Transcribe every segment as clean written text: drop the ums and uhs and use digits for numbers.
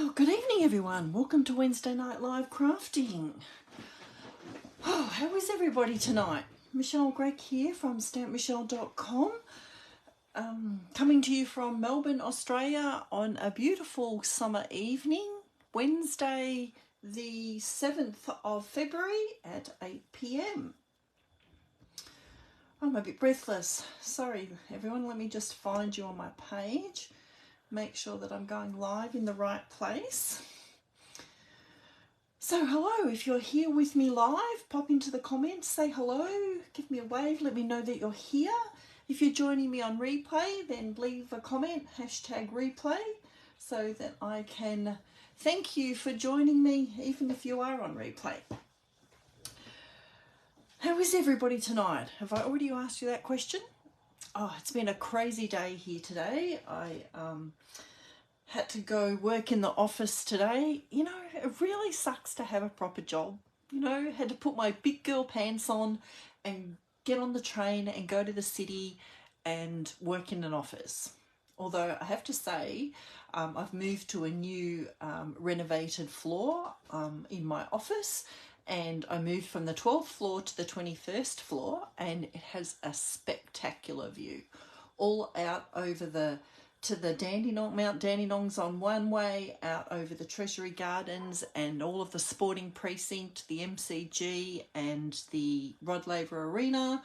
Well, good evening everyone. Welcome to Wednesday Night Live Crafting. Oh, how is everybody tonight? Michelle Greg here from stampmichelle.com. Coming to you from Melbourne, Australia on a beautiful summer evening, Wednesday the 7th of February at 8 p.m. I'm a bit breathless. Sorry everyone, let me just find you on my page. Make sure that I'm going live in the right place. So hello, if you're here with me live, pop into the comments, say hello, give me a wave, let me know that you're here. If you're joining me on replay, then leave a comment, #replay, so that I can thank you for joining me, even if you are on replay. How is everybody tonight? Have I already asked you that question? Oh, it's been a crazy day here today. I had to go work in the office today. You know, it really sucks to have a proper job. You know, had to put my big girl pants on and get on the train and go to the city and work in an office. Although I have to say, I've moved to a new renovated floor in my office, and I moved from the 12th floor to the 21st floor, and it has a spectacular view all out over to the Mount Dandenongs on one way, out over the Treasury Gardens and all of the sporting precinct, the MCG and the Rod Laver Arena.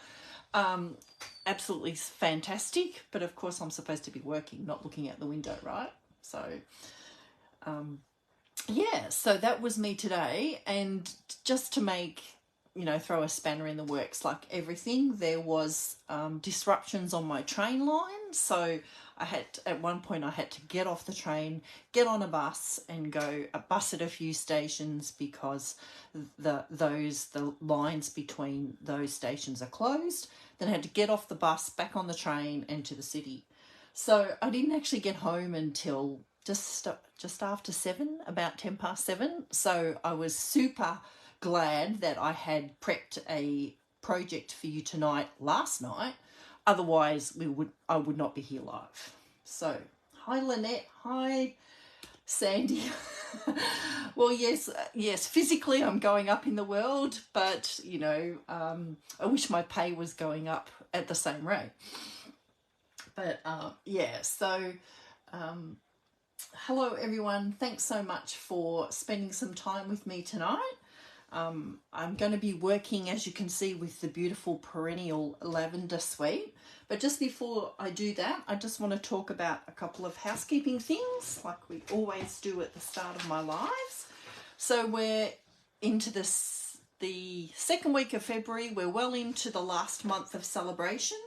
Absolutely fantastic, but of course I'm supposed to be working, not looking out the window, right? So yeah, so that was me today. And just to make, you know, throw a spanner in the works like everything, there was disruptions on my train line. So I had, at one point I had to get off the train, get on a bus and go a bus at a few stations because the lines between those stations are closed. Then I had to get off the bus, back on the train and to the city. So I didn't actually get home until just after 7, about 7:10. So I was super glad that I had prepped a project for you tonight last night. Otherwise I would not be here live. So hi Lynette, hi Sandy. Well, yes, physically I'm going up in the world, but you know, I wish my pay was going up at the same rate. But yeah, so hello everyone, thanks so much for spending some time with me tonight. I'm going to be working, as you can see, with the beautiful Perennial Lavender Suite. But just before I do that, I just want to talk about a couple of housekeeping things, like we always do at the start of my lives. So we're into the second week of February. We're well into the last month of celebration.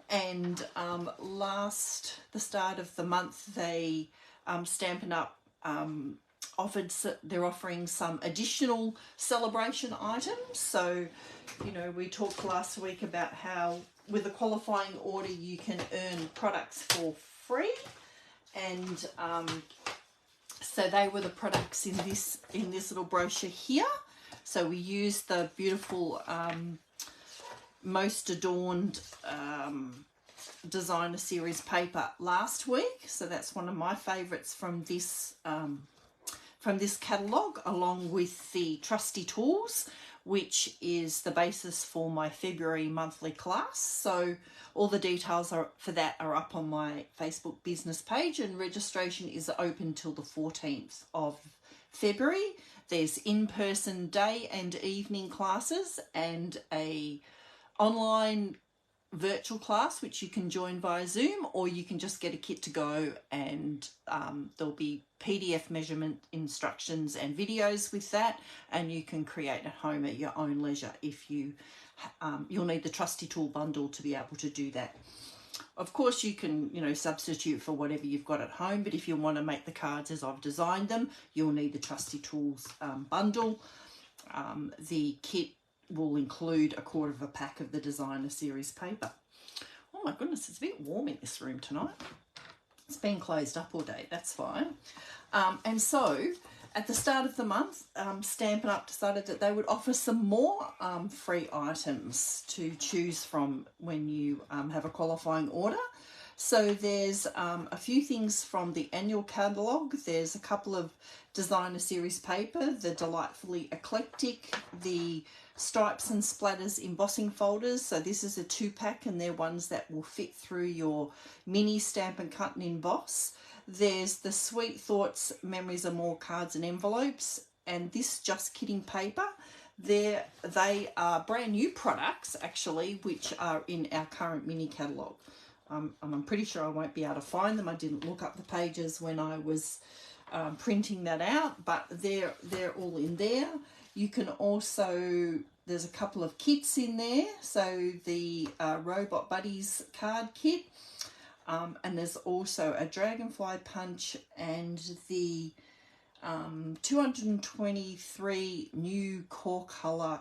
And the start of the month, they Stampin Up they're offering some additional celebration items. So, you know, we talked last week about how with a qualifying order you can earn products for free, and so they were the products in this little brochure here. So we used the beautiful Most Adorned designer series paper last week. So that's one of my favorites from this catalogue, along with the Trusty Tools, which is the basis for my February monthly class. So all the details for that are up on my Facebook business page, and registration is open till the 14th of February. There's in-person day and evening classes and a online virtual class which you can join via Zoom, or you can just get a kit to go, and there'll be PDF measurement instructions and videos with that, and you can create at home at your own leisure. If you'll need the Trusty Tool bundle to be able to do that. Of course you can, you know, substitute for whatever you've got at home, but if you want to make the cards as I've designed them, you'll need the Trusty Tools bundle. The kit will include a quarter of a pack of the designer series paper. Oh my goodness, it's a bit warm in this room tonight. It's been closed up all day, that's fine. And so at the start of the month, Stampin' Up decided that they would offer some more free items to choose from when you have a qualifying order. So there's a few things from the annual catalogue. There's a couple of designer series paper, the Delightfully Eclectic, the Stripes and Splatters embossing folders. So this is a 2-pack, and they're ones that will fit through your mini Stamp and Cut and Emboss. There's the Sweet Thoughts Memories Are More cards and envelopes, and this Just Kidding paper. They are brand new products actually, which are in our current mini catalogue. I'm pretty sure I won't be able to find them. I didn't look up the pages when I was printing that out, but they're all in there. You can also, there's a couple of kits in there. So the Robot Buddies card kit, and there's also a Dragonfly Punch and the 223 new core colour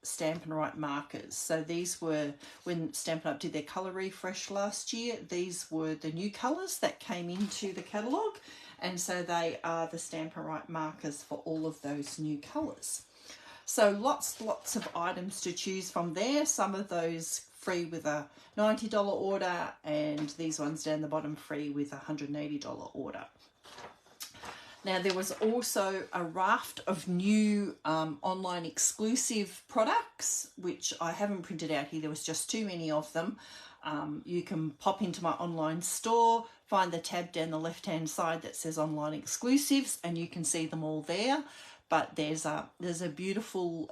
Stampin' Up markers. So these were, when Stampin' Up did their colour refresh last year, these were the new colours that came into the catalogue, and so they are the Stampin' Up markers for all of those new colours. So lots of items to choose from there. Some of those free with a $90 order, and these ones down the bottom free with a $180 order. Now, there was also a raft of new online exclusive products, which I haven't printed out here. There was just too many of them. You can pop into my online store, find the tab down the left-hand side that says online exclusives, and you can see them all there. But there's a beautiful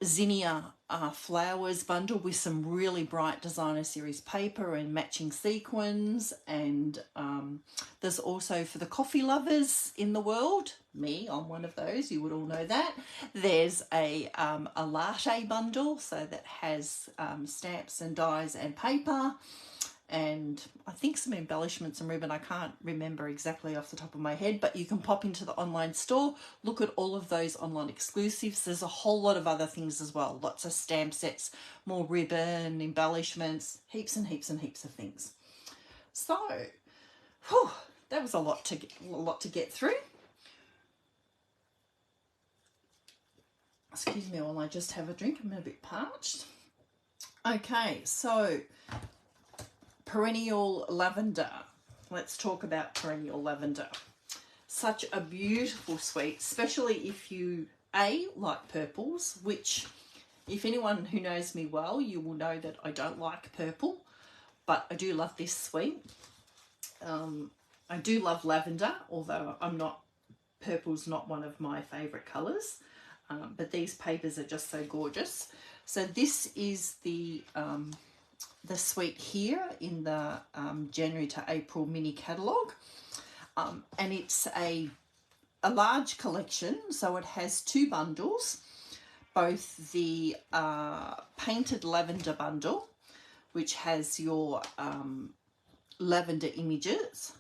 zinnia flowers bundle with some really bright designer series paper and matching sequins, and there's also, for the coffee lovers in the world, me, I'm one of those, you would all know that, there's a latte bundle, so that has stamps and dies and paper, and I think some embellishments and ribbon. I can't remember exactly off the top of my head, but you can pop into the online store, look at all of those online exclusives. There's a whole lot of other things as well, lots of stamp sets, more ribbon, embellishments, heaps and heaps and heaps of things. So whew, that was a lot to get through. Excuse me while I just have a drink, I'm a bit parched. Okay, so Perennial Lavender. Let's talk about Perennial Lavender. Such a beautiful suite, especially if you like purples, which, if anyone who knows me well, you will know that I don't like purple, but I do love this suite. I do love lavender, although purple's not one of my favourite colours, but these papers are just so gorgeous. So this is the suite here in the January to April mini catalogue, and it's a large collection, so it has 2 bundles, both the painted lavender bundle, which has your lavender images,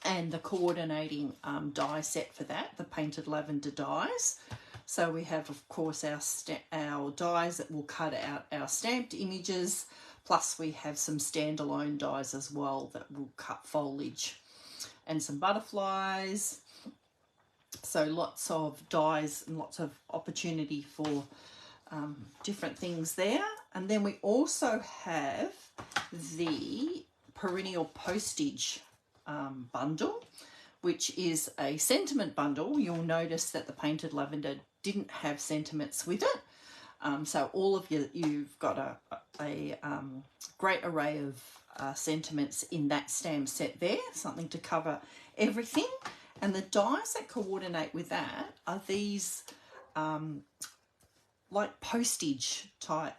and the coordinating die set for that, the painted lavender dies. So we have, of course, our dies that will cut out our stamped images, plus we have some standalone dies as well that will cut foliage, and some butterflies. So lots of dies and lots of opportunity for different things there. And then we also have the Perennial Postage bundle, which is a sentiment bundle. You'll notice that the painted lavender didn't have sentiments with it. So all of you've got a great array of sentiments in that stamp set there, something to cover everything. And the dies that coordinate with that are these like postage type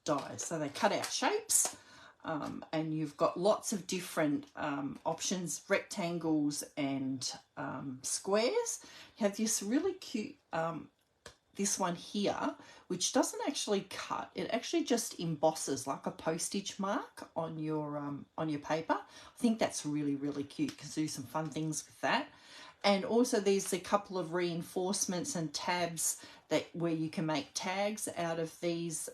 dies. So they cut out shapes, and you've got lots of different options, rectangles and squares. You have this really cute this one here, which doesn't actually cut, it actually just embosses like a postage mark on your paper. I think that's really, really cute. You can do some fun things with that. And also there's a couple of reinforcements and tabs where you can make tags out of these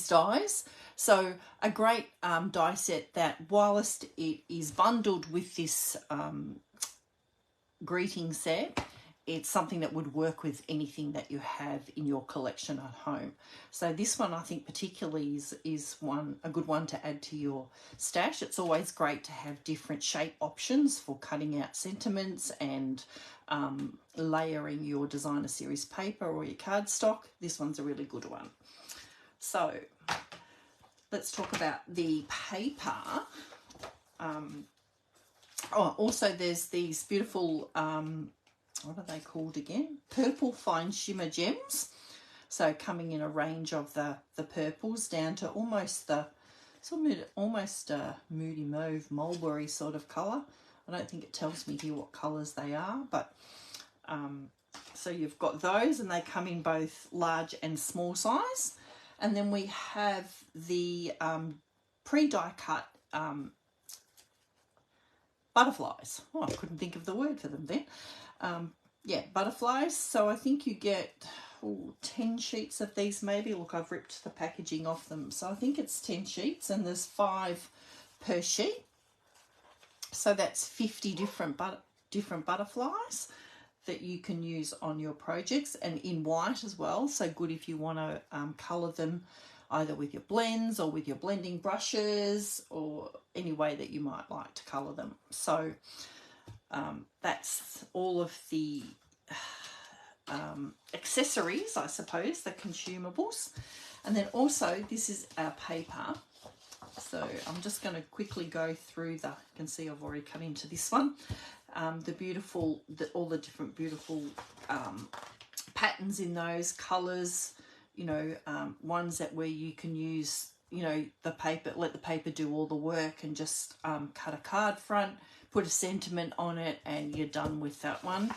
dies. So a great die set that, whilst it is bundled with this greeting set, it's something that would work with anything that you have in your collection at home. So this one I think particularly is a good one to add to your stash. It's always great to have different shape options for cutting out sentiments and layering your designer series paper or your cardstock. This one's a really good one. So let's talk about the paper. Also there's these beautiful, what are they called again? Purple fine shimmer gems. So coming in a range of the purples down to almost almost a moody mauve, mulberry sort of colour. I don't think it tells me here what colours they are, but so you've got those, and they come in both large and small size. And then we have the pre-die cut butterflies. Oh, I couldn't think of the word for them then. Yeah, butterflies. So I think you get 10 sheets of these maybe. Look, I've ripped the packaging off them. So I think it's 10 sheets, and there's 5 per sheet. So that's 50 different butterflies that you can use on your projects, and in white as well. So good if you want to colour them either with your blends or with your blending brushes, or any way that you might like to colour them. So that's all of the accessories, I suppose, the consumables. And then also this is our paper. So I'm just going to quickly go through you can see I've already come into this one. All the different beautiful patterns in those, colours, you know, ones where you can use, you know, the paper, let the paper do all the work, and just cut a card front, put a sentiment on it, and you're done with that one.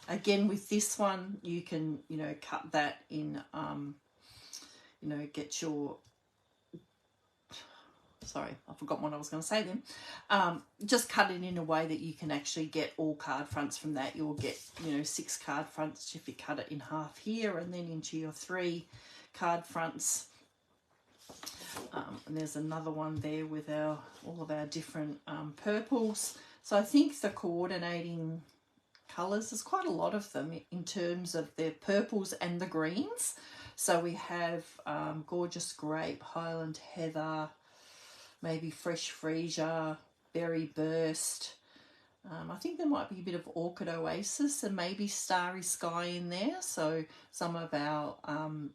Again, with this one, you can, you know, cut that in, you know, get your, sorry, I forgot what I was going to say then. Just cut it in a way that you can actually get all card fronts from that. You'll get, you know, 6 card fronts if you cut it in half here, and then into your 3 card fronts. And there's another one there with all of our different purples. So I think the coordinating colours, there's quite a lot of them in terms of their purples and the greens. So we have Gorgeous Grape, Highland Heather, maybe Fresh Freesia, Berry Burst. I think there might be a bit of Orchid Oasis and maybe Starry Sky in there. So some of our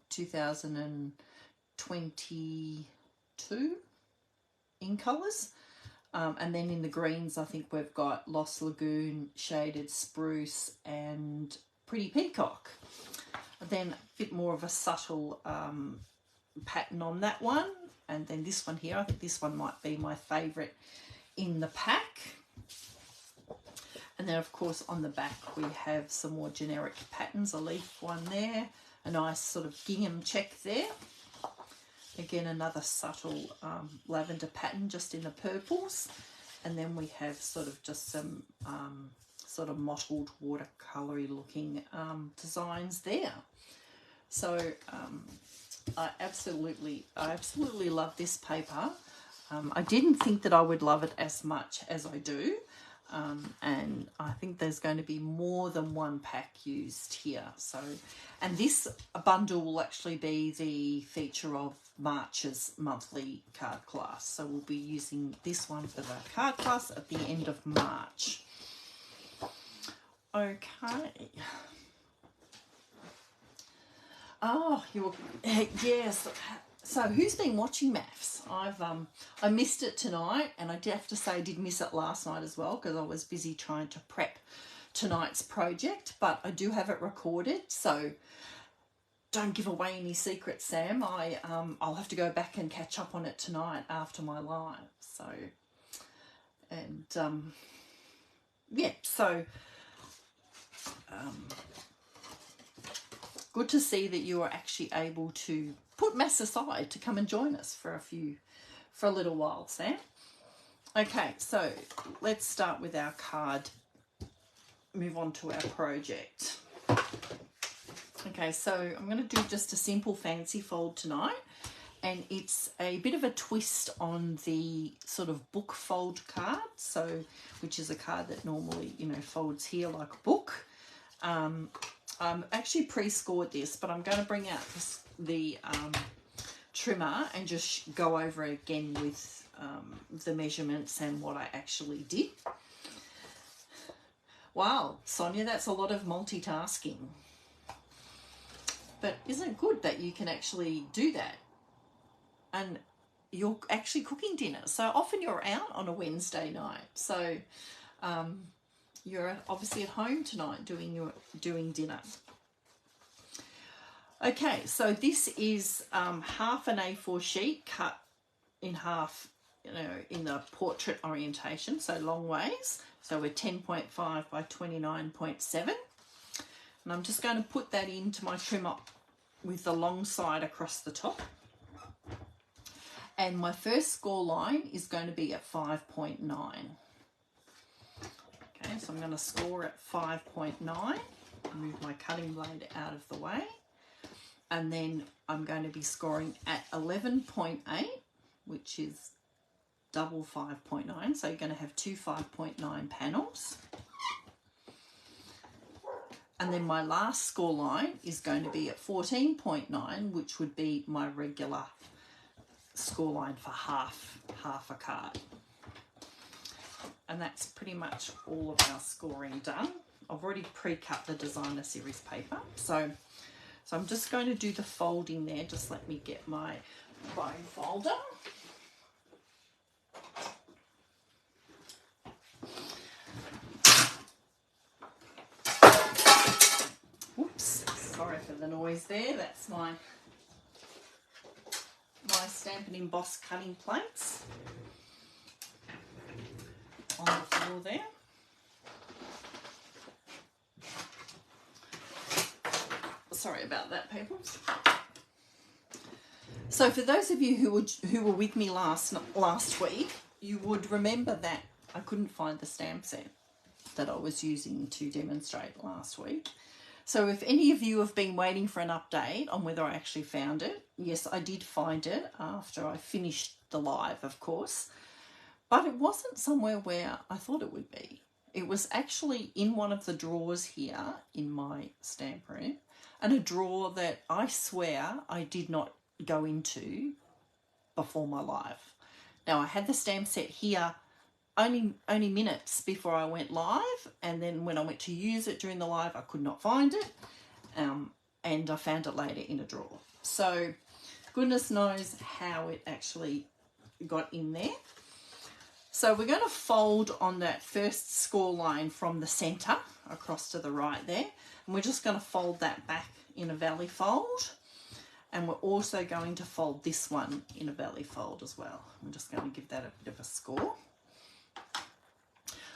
2022 in colours. And then in the greens, I think we've got Lost Lagoon, Shaded Spruce, and Pretty Peacock. And then a bit more of a subtle pattern on that one. And then this one here, I think this one might be my favourite in the pack. And then, of course, on the back we have some more generic patterns, a leaf one there, a nice sort of gingham check there. Again, another subtle lavender pattern just in the purples. And then we have sort of just some sort of mottled watercolour-y looking designs there. So I absolutely love this paper. I didn't think that I would love it as much as I do. And I think there's going to be more than one pack used here. So, and this bundle will actually be the feature of March's monthly card class. So we'll be using this one for the card class at the end of March. Okay. Oh, yes. So who's been watching maths? I missed it tonight, and I have to say I did miss it last night as well because I was busy trying to prep tonight's project, but I do have it recorded, so don't give away any secrets, Sam. I'll have to go back and catch up on it tonight after my live. So, and yeah, so good to see that you are actually able to put maths aside to come and join us for a little while, Sam. Okay, so let's start with our card. Move on to our project. Okay, so I'm going to do just a simple fancy fold tonight, and it's a bit of a twist on the sort of book fold card, so which is a card that normally, you know, folds here like a book. actually pre-scored this, but I'm going to bring out the trimmer and just go over again with the measurements and what I actually did. Wow, Sonia, that's a lot of multitasking. But isn't it good that you can actually do that? And you're actually cooking dinner. So often you're out on a Wednesday night. So you're obviously at home tonight doing dinner. Okay, so this is half an A4 sheet cut in half, you know, in the portrait orientation, so long ways. So we're 10.5 by 29.7. And I'm just going to put that into my trimmer with the long side across the top. And my first score line is going to be at 5.9. Okay, so I'm going to score at 5.9, move my cutting blade out of the way. And then I'm going to be scoring at 11.8, which is double 5.9. So you're going to have two 5.9 panels. And then my last score line is going to be at 14.9, which would be my regular score line for half a card. And that's pretty much all of our scoring done. I've already pre-cut the designer series paper. So I'm just going to do the folding there. Just let me get my bone folder. Whoops, sorry for the noise there. That's my Stampin' Emboss cutting plates on the floor there. Sorry about that, people. So for those of you who were with me last week, you would remember that I couldn't find the stamp set that I was using to demonstrate last week. So if any of you have been waiting for an update on whether I actually found it, yes, I did find it after I finished the live, of course, but it wasn't somewhere where I thought it would be. It was actually in one of the drawers here in my stamp room, and a drawer that I swear I did not go into before my live. Now I had the stamp set here only minutes before I went live, and then when I went to use it during the live I could not find it, and I found it later in a drawer. So goodness knows how it actually got in there. So we're going to fold on that first score line from the center across to the right there, and we're just going to fold that back in a valley fold, and we're also going to fold this one in a valley fold as well. I'm just going to give that a bit of a score.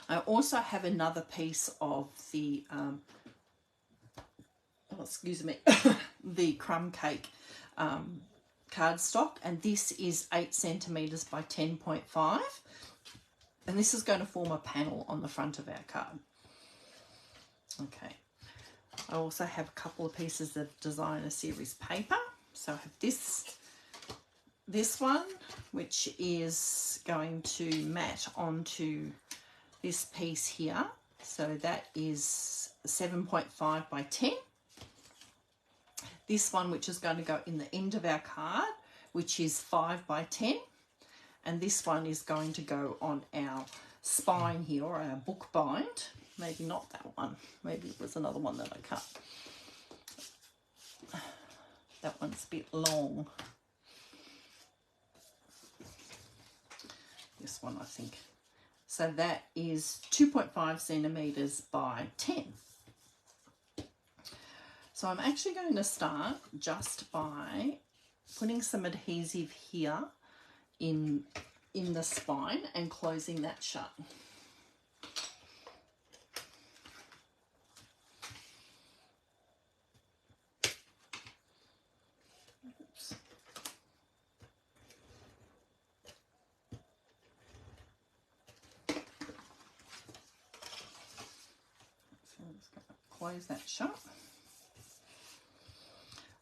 I also have another piece of the, the crumb cake cardstock, and this is 8 centimeters by 10.5, and this is going to form a panel on the front of our card. Okay, I also have a couple of pieces of designer series paper. So I have this one, which is going to mat onto this piece here. So that is 7.5 by 10. This one, which is going to go in the end of our card, which is 5 by 10. And this one is going to go on our spine here, or our book bind. Maybe not that one. Maybe it was another one that I cut. That one's a bit long. This one, I think. So that is 2.5 centimeters by 10. So I'm actually going to start just by putting some adhesive here in the spine and closing that shut. Oops. So I'm just going to close that shut.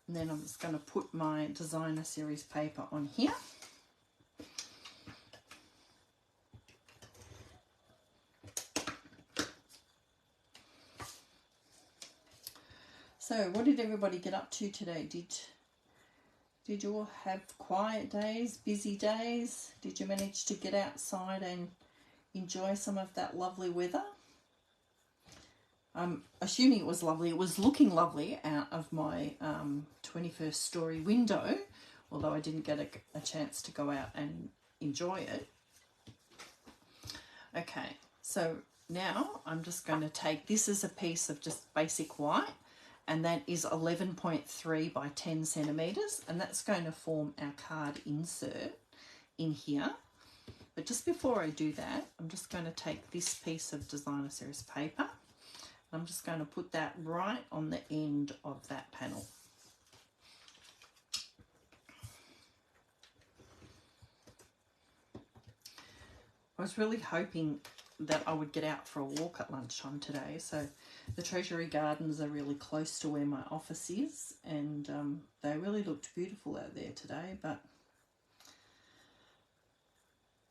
And then I'm just going to put my designer series paper on here. So what did everybody get up to today? Did you all have quiet days, busy days? Did you manage to get outside and enjoy some of that lovely weather? I'm assuming it was lovely. It was looking lovely out of my 21st story window, although I didn't get a chance to go out and enjoy it. Okay, so now I'm just going to take, this is a piece of just basic white, and that is 11.3 by 10 centimeters, and that's going to form our card insert in here. But just before I do that, I'm just going to take this piece of Designer Series paper. I'm just going to put that right on the end of that panel. I was really hoping that I would get out for a walk at lunchtime today. So the Treasury Gardens are really close to where my office is, and they really looked beautiful out there today, but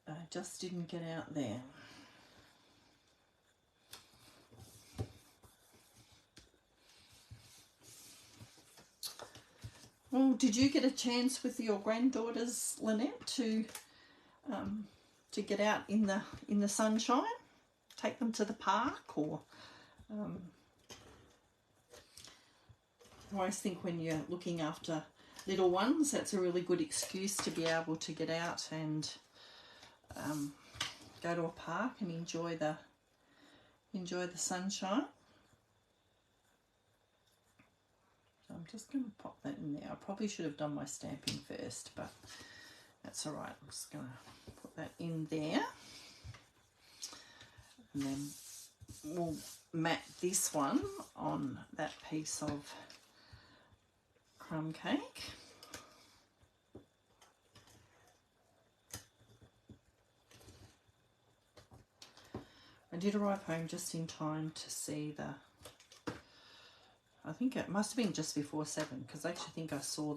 I just didn't get out there. Well, did you get a chance with your granddaughters, Lynette, to get out in the sunshine? Take them to the park, or I always think when you're looking after little ones, that's a really good excuse to be able to get out and go to a park and enjoy the sunshine. So I'm just going to pop that in there. I probably should have done my stamping first, but that's all right. I'm just going to put that in there. And then we'll mat this one on that piece of crumb cake. I did arrive home just in time to see I think it must have been just before 7, because I actually think I saw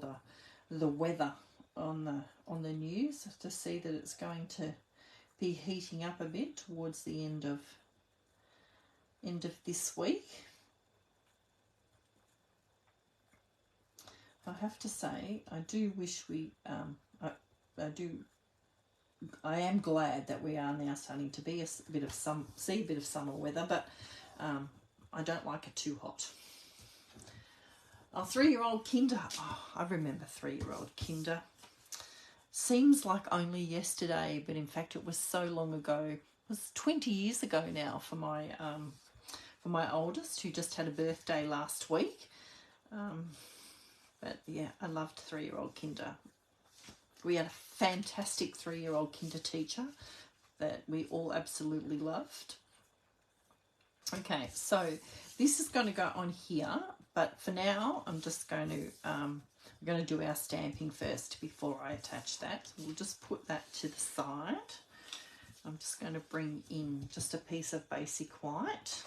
the weather on the news to see that it's going to be heating up a bit towards the end of this week. I have to say, I do wish we I am glad that we are now starting to be see a bit of summer weather, but I don't like it too hot. Our 3-year-old Kinder, I remember 3-year-old Kinder. Seems like only yesterday, but in fact it was so long ago. It was 20 years ago now for my oldest, who just had a birthday last week. But yeah, I loved 3-year-old Kinder. We had a fantastic 3-year-old Kinder teacher that we all absolutely loved. Okay, so this is going to go on here, but for now I'm just going to do our stamping first before I attach that. So we'll just put that to the side. I'm just going to bring in just a piece of basic white,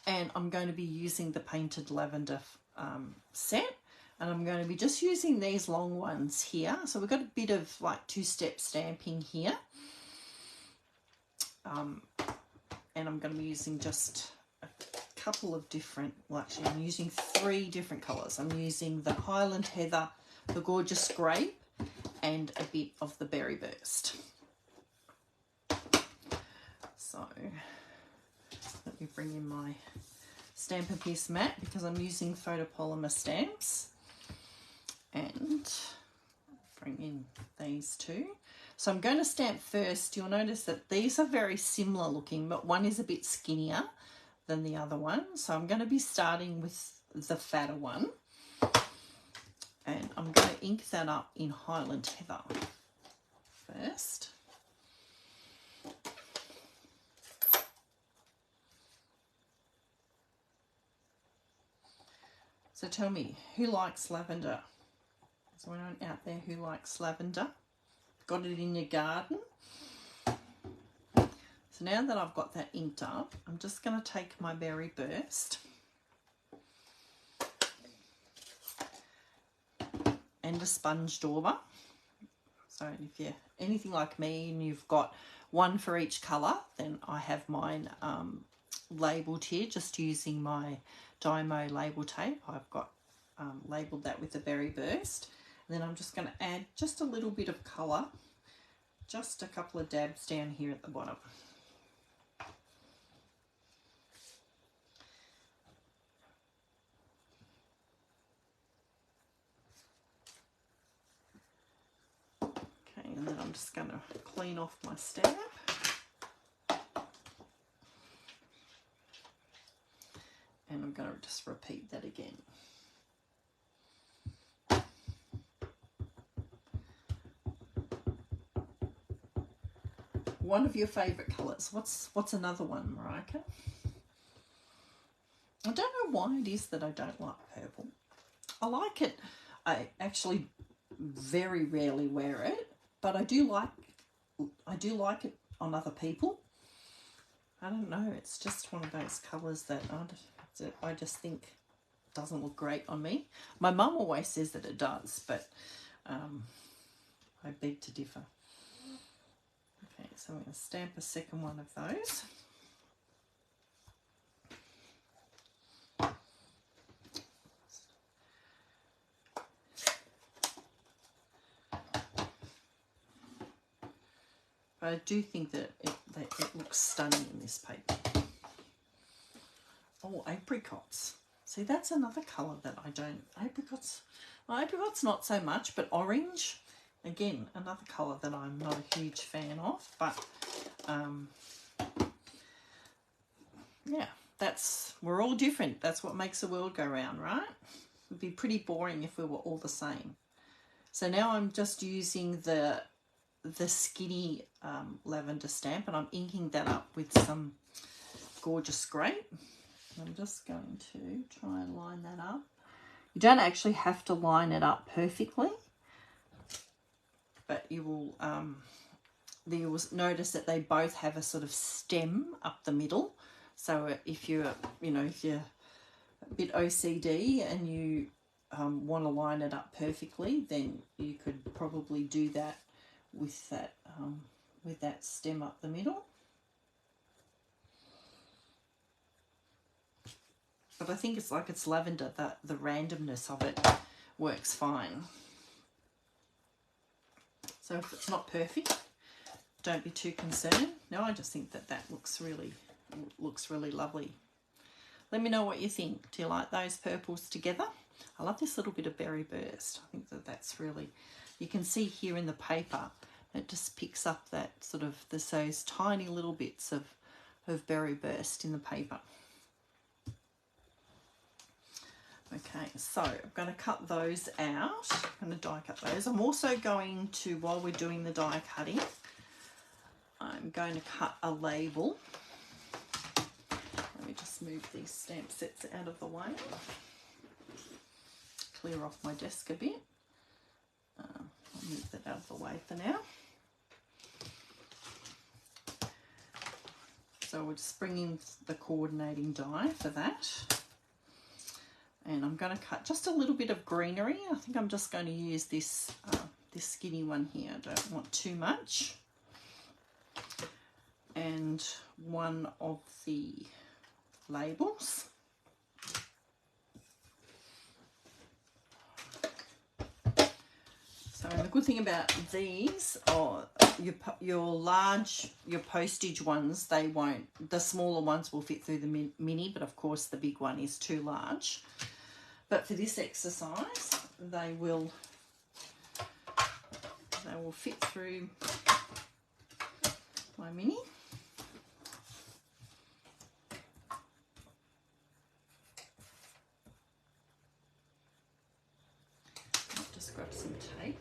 and I'm going to be using the Painted Lavender set, and I'm going to be just using these long ones here. So we've got a bit of like 2-step stamping here. And I'm going to be using just a couple of different, well actually I'm using 3 different colours. I'm using the Highland Heather, the Gorgeous Grape, and a bit of the Berry Burst. So let me bring in my Stampin' Piece mat, because I'm using photopolymer stamps, and bring in these 2. So I'm going to stamp first. You'll notice that these are very similar looking, but one is a bit skinnier than the other one. So I'm going to be starting with the fatter one, and I'm going to ink that up in Highland Heather first. So tell me, who likes lavender? Is there anyone out there who likes lavender? Got it in your garden? So now that I've got that inked up, I'm just going to take my Berry Burst and a sponge dauber. So if you're anything like me and you've got one for each colour, then I have mine labelled here just using my Dymo label tape. I've got labelled that with the Berry Burst. And then I'm just going to add just a little bit of colour, just a couple of dabs down here at the bottom. Okay, and then I'm just going to clean off my stamp. And I'm going to just repeat that again. One of your favourite colours. What's another one, Marika? I don't know why it is that I don't like purple. I like it. I actually very rarely wear it, but I do like it on other people. I don't know. It's just one of those colours that I just think doesn't look great on me. My mum always says that it does, but I beg to differ. Okay, so I'm going to stamp a second one of those. But I do think that it looks stunning in this paper. Oh, apricots. See, that's another colour that I don't... Apricots not so much, but orange, again, another colour that I'm not a huge fan of. But, yeah, we're all different. That's what makes the world go round, right? It'd be pretty boring if we were all the same. So now I'm just using the skinny lavender stamp, and I'm inking that up with some gorgeous grape. I'm just going to try and line that up. You don't actually have to line it up perfectly, but you will notice that they both have a sort of stem up the middle. So if you're a bit OCD and you want to line it up perfectly, then you could probably do that with that stem up the middle. But I think it's lavender, that the randomness of it works fine. So if it's not perfect, don't be too concerned. No, I just think that looks really lovely. Let me know what you think. Do you like those purples together? I love this little bit of Berry Burst. I think that's really, you can see here in the paper, it just picks up that sort of those tiny little bits of Berry Burst in the paper. Okay, so I'm going to cut those out. I'm going to die cut those. I'm also going to, while we're doing the die cutting, I'm going to cut a label. Let me just move these stamp sets out of the way. Clear off my desk a bit. I'll move that out of the way for now. So we're just bringing the coordinating die for that. And I'm going to cut just a little bit of greenery. I think I'm just going to use this skinny one here. I don't want too much. And one of the labels. So the good thing about these, your postage ones, they won't, the smaller ones will fit through the mini, but of course the big one is too large. But for this exercise, they will fit through my mini. I'll just grab some tape.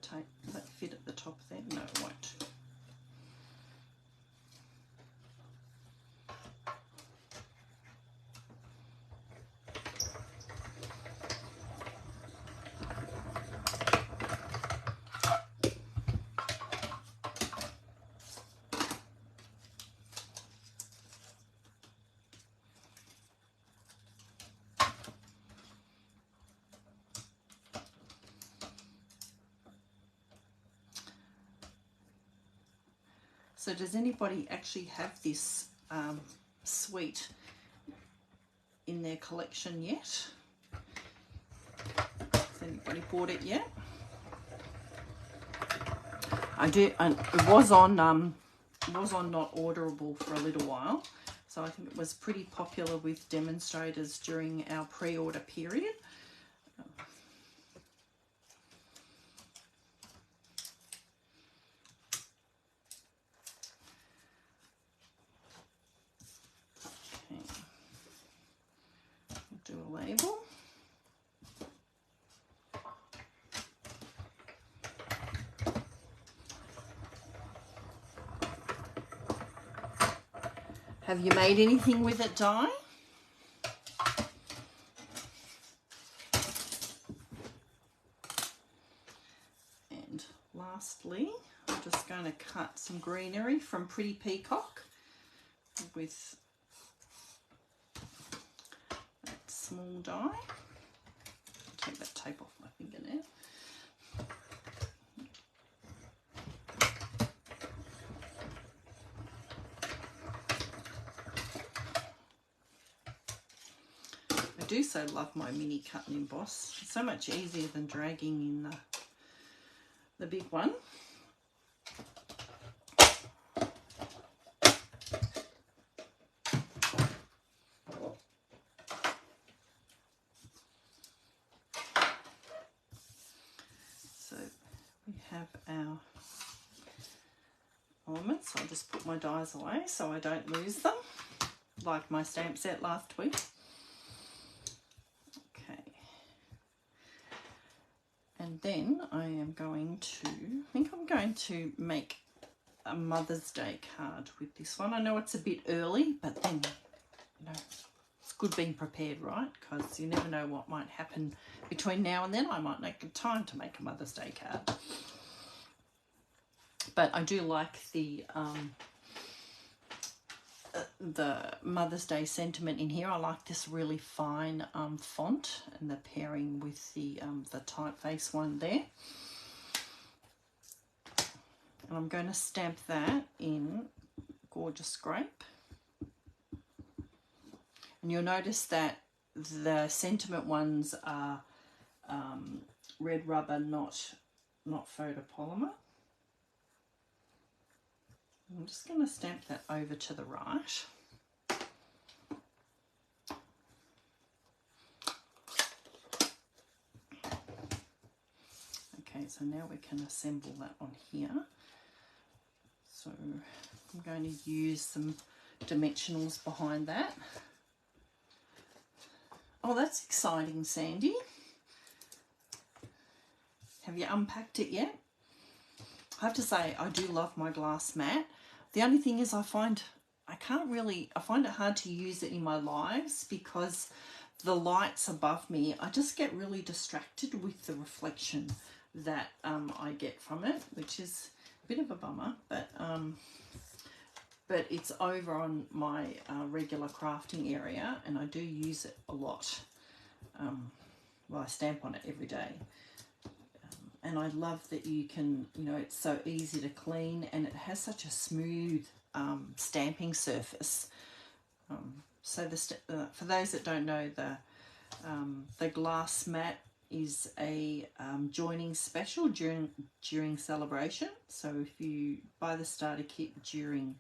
Tape that fit at the top there? No, it won't. So does anybody actually have this suite in their collection yet? Has anybody bought it yet? I do, and it was on not orderable for a little while, so I think it was pretty popular with demonstrators during our pre-order period. Okay. Do a label. Have you made anything with it, Di? And lastly, I'm just going to cut some greenery from Pretty Peacock with that small die. Take that tape off my finger now. I do so love my mini cut and emboss. It's so much easier than dragging in the big one. So we have our elements. I'll just put my dies away so I don't lose them, like my stamp set last week. And then I'm going to make a Mother's Day card with this one. I know it's a bit early, but then, you know, it's good being prepared, right? Because you never know what might happen between now and then. I might make time to make a Mother's Day card. But I do like the Mother's Day sentiment in here. I like this really fine font and the pairing with the typeface one there. And I'm going to stamp that in Gorgeous Grape. And you'll notice that the sentiment ones are red rubber, not photopolymer. I'm just going to stamp that over to the right. Okay, so now we can assemble that on here. So I'm going to use some dimensionals behind that. Oh, that's exciting, Sandy. Have you unpacked it yet? I have to say, I do love my glass mat. The only thing is I find it hard to use it in my lives because the lights above me, I just get really distracted with the reflection that I get from it, which is a bit of a bummer, but it's over on my regular crafting area and I do use it a lot. Well, I stamp on it every day. And I love that you can, you know, it's so easy to clean and it has such a smooth stamping surface. So for those that don't know, the glass mat is a joining special during celebration. So if you buy the starter kit during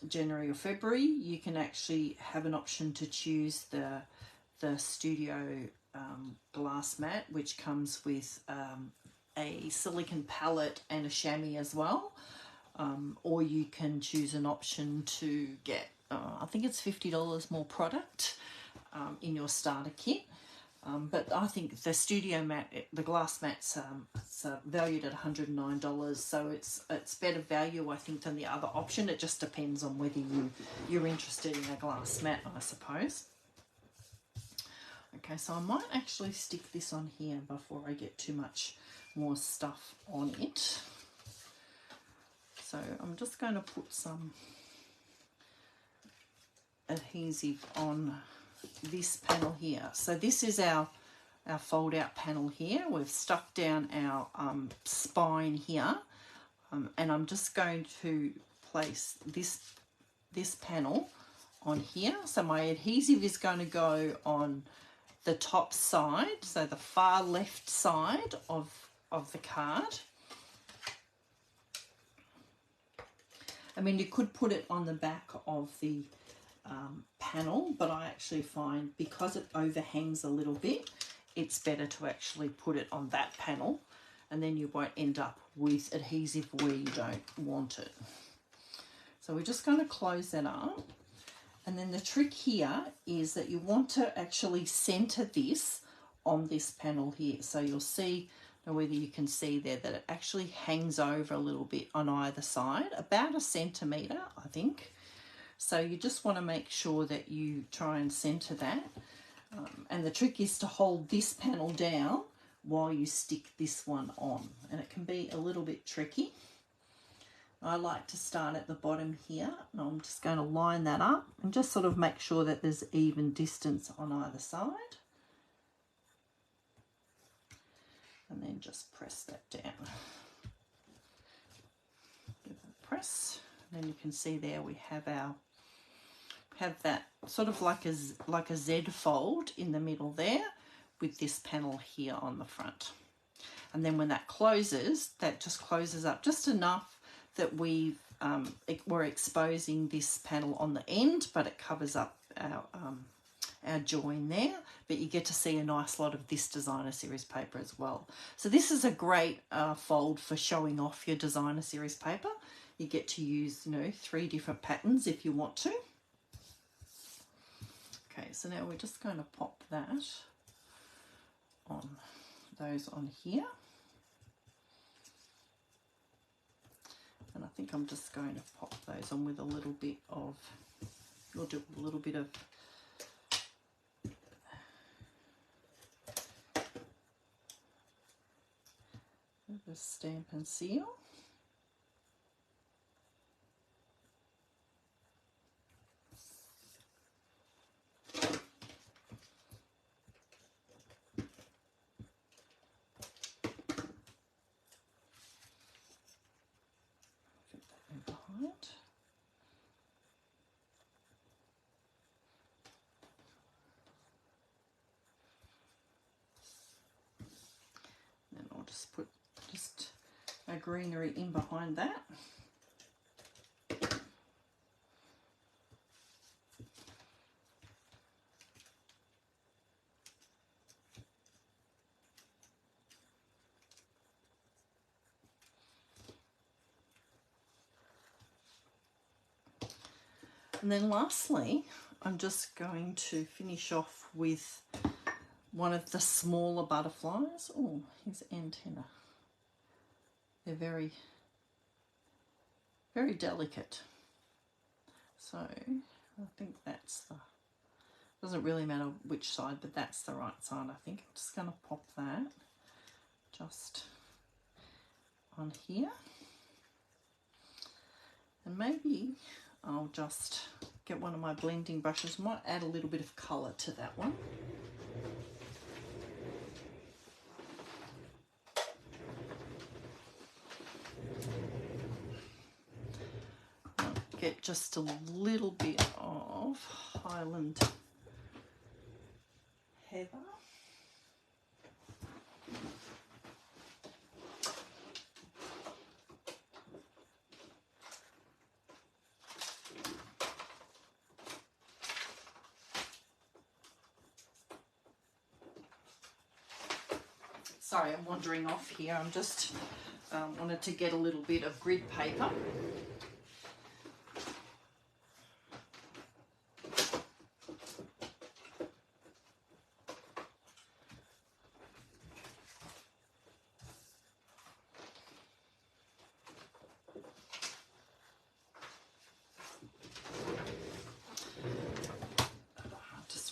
January or February, you can actually have an option to choose the studio glass mat, which comes with a silicone palette and a chamois as well, or you can choose an option to get I think it's $50 more product in your starter kit, but I think the studio mat, the glass mat's it's valued at $109, so it's better value I think than the other option. It just depends on whether you're interested in a glass mat, I suppose. Okay, so I might actually stick this on here before I get too much more stuff on it. So I'm just going to put some adhesive on this panel here. So this is our fold out panel here. We've stuck down our spine here. and I'm just going to place this panel on here. So my adhesive is going to go on the top side, so the far left side of the card. I mean, you could put it on the back of the panel, but I actually find because it overhangs a little bit, it's better to actually put it on that panel, and then you won't end up with adhesive where you don't want it. So we're just going to close that up. And then the trick here is that you want to actually center this on this panel here. So you'll see, whether you can see there, that it actually hangs over a little bit on either side, about 1 centimetre, I think. So you just want to make sure that you try and center that. And the trick is to hold this panel down while you stick this one on. And it can be a little bit tricky. I like to start at the bottom here, and I'm just going to line that up and just sort of make sure that there's even distance on either side. And then just press that down. Give it a press. And then you can see there we have that sort of like a Z fold in the middle there with this panel here on the front. And then when that closes, that just closes up just enough that we're exposing this panel on the end, but it covers up our join there. But you get to see a nice lot of this designer series paper as well. So this is a great fold for showing off your designer series paper. You get to use 3 different patterns if you want to. Okay, so now we're just going to pop that on those on here. And I think I'm just going to pop those on with a little bit of, we'll do a little bit of the stamp and seal. Then I'll just put a greenery in behind that. And then lastly, I'm just going to finish off with one of the smaller butterflies. Oh, here's antenna. They're very, very delicate. So I think that's doesn't really matter which side, but that's the right side, I think. I'm just going to pop that just on here. And maybe I'll just get one of my blending brushes. Might add a little bit of colour to that one. Get just a little bit of Highland Heather. Sorry, I'm wandering off here. I'm just wanted to get a little bit of grid paper.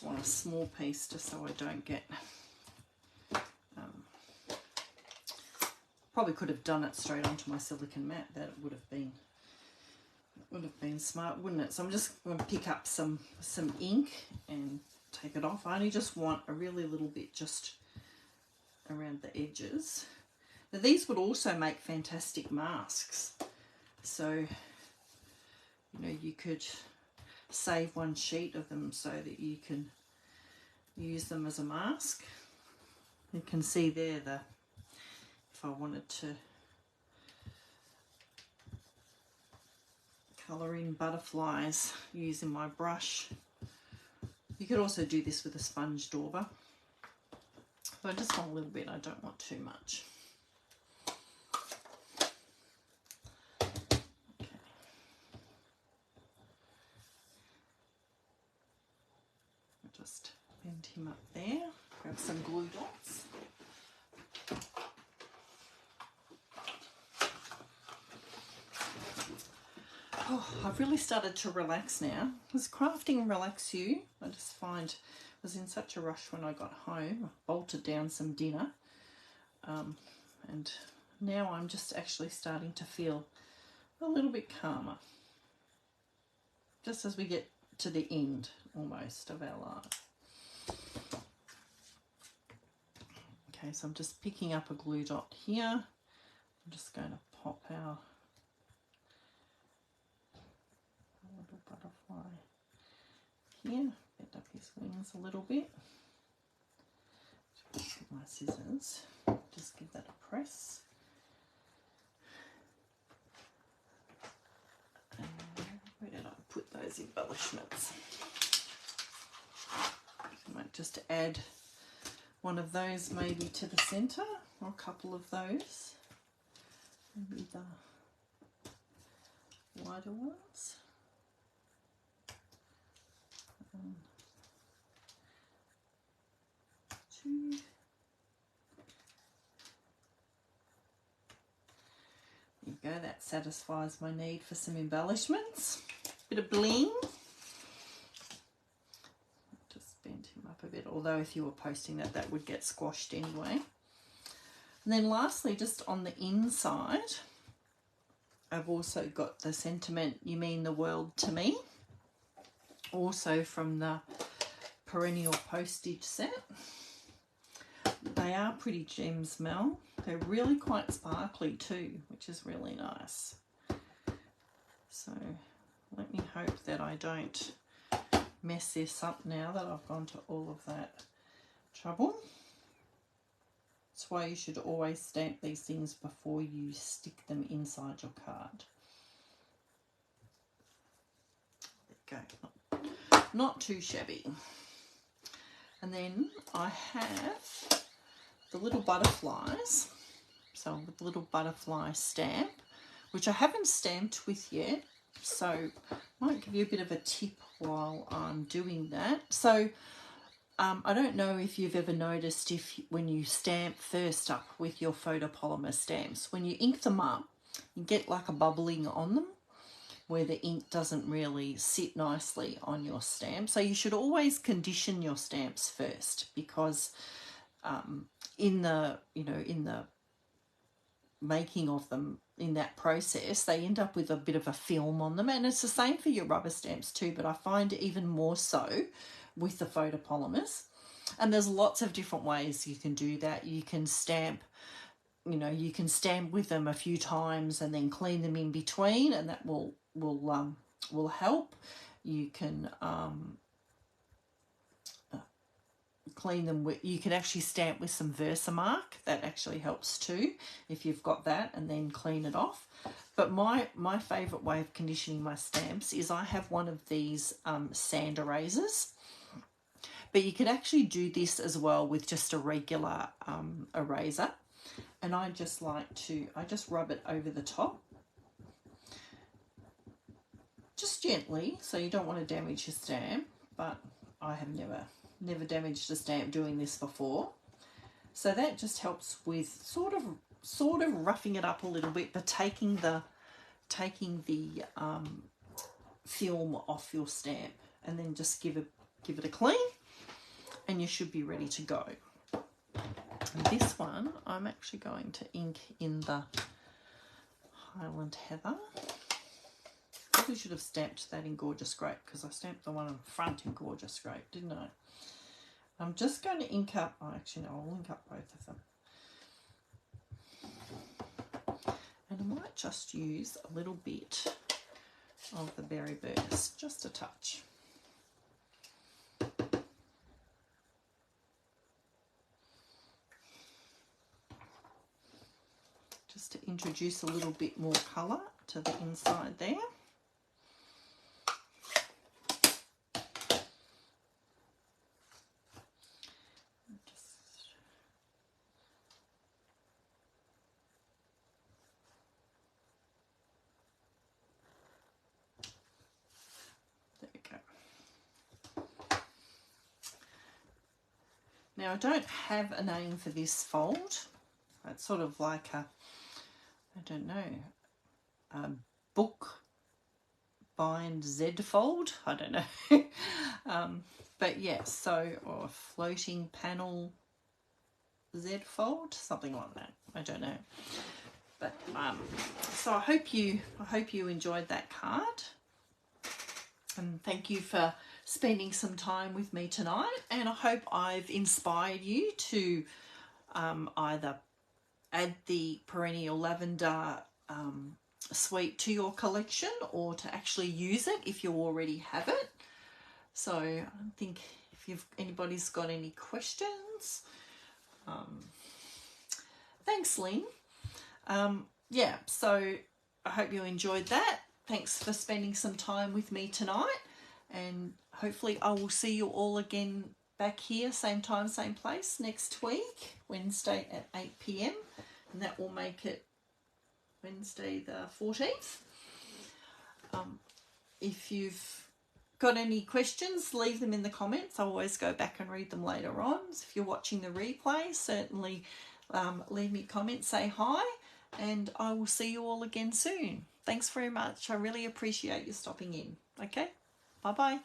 Want a small piece just so I don't get probably could have done it straight onto my silicone mat. That would have been smart, wouldn't it? So I'm just going to pick up some ink and take it off. I only just want a really little bit just around the edges. Now, these would also make fantastic masks. So, you know, you could save one sheet of them so that you can use them as a mask. You can see there if I wanted to colour in butterflies using my brush. You could also do this with a sponge dauber. But I just want a little bit, I don't want too much. Okay. I'll just bend him up there, grab some glue dots. Oh, I've really started to relax now. Does crafting relax you? I just find I was in such a rush when I got home. I bolted down some dinner, and now I'm just actually starting to feel a little bit calmer. Just as we get to the end almost of our life. Okay, so I'm just picking up a glue dot here. I'm just going to pop our little butterfly here, bend up his wings a little bit. Just get my scissors, just give that a press. And where did I put those embellishments? I might just add one of those maybe to the centre, or a couple of those. Maybe the wider ones. Two. There you go, that satisfies my need for some embellishments. Bit of bling. Just bend him up a bit, although if you were posting that, that would get squashed anyway. And then lastly, just on the inside, I've also got the sentiment, "You mean the world to me," also from the Perennial postage set. They are pretty gems, Mel. They're really quite sparkly too, which is really nice. So let me hope that I don't mess this up now that I've gone to all of that trouble. That's why you should always stamp these things before you stick them inside your card. There you go. Not too shabby. And then I have the little butterflies. So with the little butterfly stamp, which I haven't stamped with yet. So I might give you a bit of a tip while I'm doing that. So I don't know if you've ever noticed when you stamp first up with your photopolymer stamps, when you ink them up, you get like a bubbling on them where the ink doesn't really sit nicely on your stamp. So you should always condition your stamps first, because in the making of them, in that process, they end up with a bit of a film on them. And it's the same for your rubber stamps too, but I find even more so with the photopolymers. And there's lots of different ways you can do that. You can stamp, you can stamp with them a few times and then clean them in between, and that will help. You can clean them with, you can actually stamp with some Versamark. That actually helps too if you've got that, and then clean it off. But my favourite way of conditioning my stamps is I have one of these sand erasers. But you could actually do this as well with just a regular eraser. And I just rub it over the top. Just gently, so you don't want to damage your stamp, but I have never damaged a stamp doing this before. So that just helps with sort of roughing it up a little bit, but taking the film off your stamp, and then just give it a clean, and you should be ready to go. And this one I'm actually going to ink in the Highland Heather. Probably should have stamped that in Gorgeous Grape, because I stamped the one on the front in Gorgeous Grape, didn't I? I'm just going to ink up, actually no, I'll ink up both of them. And I might just use a little bit of the Berry Burst, just a touch. Just to introduce a little bit more colour to the inside there. There we go. Now I don't have a name for this fold. It's sort of like a, I don't know, a book bind Z fold. I don't know. But yeah, so, or a floating panel Z fold, something like that. I don't know. But so I hope you enjoyed that card. And thank you for spending some time with me tonight. And I hope I've inspired you to either add the Perennial Lavender Suite to your collection, or to actually use it if you already have it. So I think if anybody's got any questions, thanks, Lynn. Yeah, so I hope you enjoyed that. Thanks for spending some time with me tonight, and hopefully I will see you all again back here, same time, same place, next week, Wednesday at 8 p.m, and that will make it Wednesday the 14th. If you've got any questions, leave them in the comments. I always go back and read them later on. So if you're watching the replay, certainly leave me a comment, say hi, and I will see you all again soon. Thanks very much. I really appreciate you stopping in. Okay, bye-bye.